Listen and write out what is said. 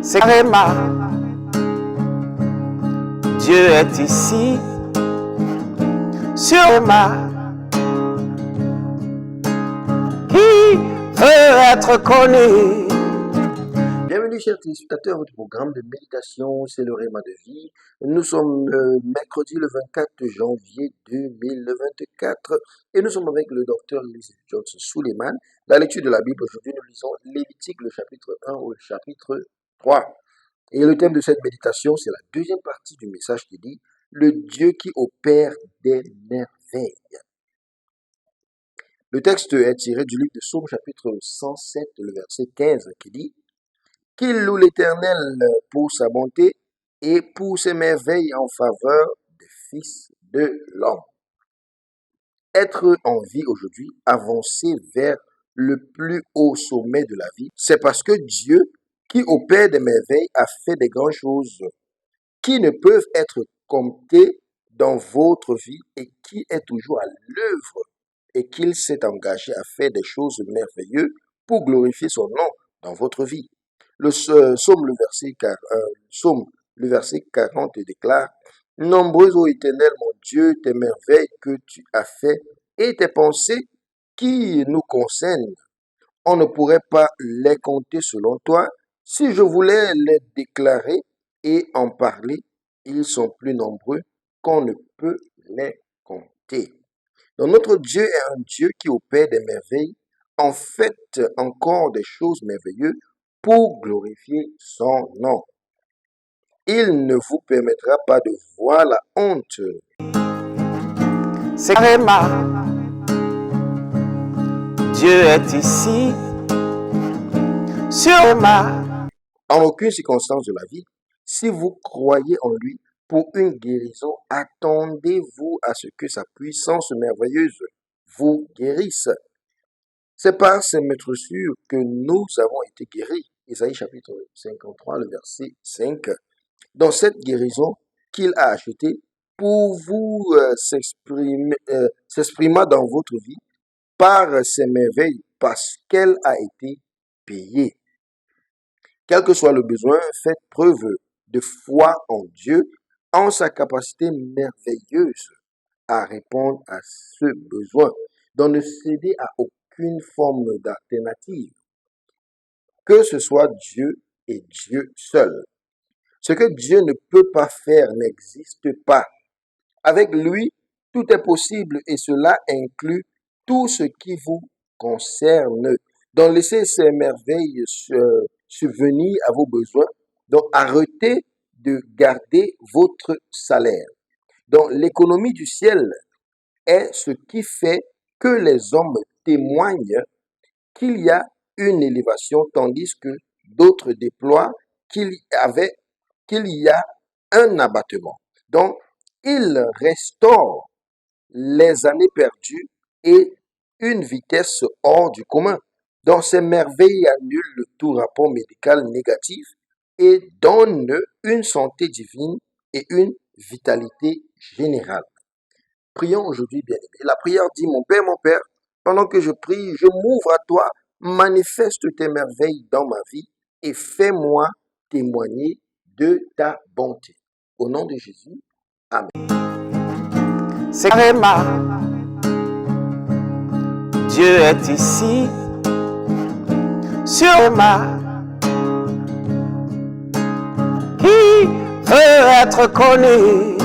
c'est carrément. Dieu est ici, sur ma, qui veut être connu. Bienvenue chers téléspectateurs à votre programme de méditation, c'est le Réma de vie. Nous sommes mercredi le 24 janvier 2024 et nous sommes avec le docteur Elizabeth Johnson Suleiman. La lecture de la Bible, aujourd'hui nous lisons Lévitique le chapitre 1 au chapitre 3. Et le thème de cette méditation, c'est la deuxième partie du message qui dit « Le Dieu qui opère des merveilles ». Le texte est tiré du livre de Psaume chapitre 107, le verset 15 qui dit « Qu'il loue l'Éternel pour sa bonté et pour ses merveilles en faveur des fils de l'homme. » Être en vie aujourd'hui, avancer vers le plus haut sommet de la vie, c'est parce que Dieu, qui opère des merveilles, a fait des grandes choses qui ne peuvent être comptées dans votre vie et qui est toujours à l'œuvre et qu'il s'est engagé à faire des choses merveilleuses pour glorifier son nom dans votre vie. Le psaume, le verset 40 déclare « Nombreuses, ô Éternel, mon Dieu, tes merveilles que tu as fait et tes pensées qui nous concernent. On ne pourrait pas les compter selon toi. Si je voulais les déclarer et en parler, ils sont plus nombreux qu'on ne peut les compter. » Donc notre Dieu est un Dieu qui opère des merveilles, en fait encore des choses merveilleuses pour glorifier son nom. Il ne vous permettra pas de voir la honte. C'est carrément. Dieu est ici, sur ma. En aucune circonstance de la vie, si vous croyez en lui pour une guérison, attendez-vous à ce que sa puissance merveilleuse vous guérisse. C'est par ces morsures que nous avons été guéris. Isaïe chapitre 53, le verset 5. Dans cette guérison qu'il a achetée pour vous s'exprimer dans votre vie par ses merveilles, parce qu'elle a été payée. Quel que soit le besoin, faites preuve de foi en Dieu, en sa capacité merveilleuse à répondre à ce besoin. Donc ne cédez à aucune forme d'alternative. Que ce soit Dieu et Dieu seul. Ce que Dieu ne peut pas faire n'existe pas. Avec lui, tout est possible et cela inclut tout ce qui vous concerne. Donc laissez ces merveilles subvenir à vos besoins. Donc arrêtez de garder votre salaire. Donc l'économie du ciel est ce qui fait que les hommes témoignent qu'il y a une élévation tandis que d'autres déploient qu'il y a un abattement. Donc, il restaure les années perdues et une vitesse hors du commun. Donc, ces merveilles annulent tout rapport médical négatif et donnent une santé divine et une vitalité générale. Prions aujourd'hui, bien-aimés. La prière dit, mon Père, pendant que je prie, je m'ouvre à toi, manifeste tes merveilles dans ma vie et fais-moi témoigner de ta bonté. Au nom de Jésus, Amen. C'est carrément. Dieu est ici, sur ma, qui veut être connu.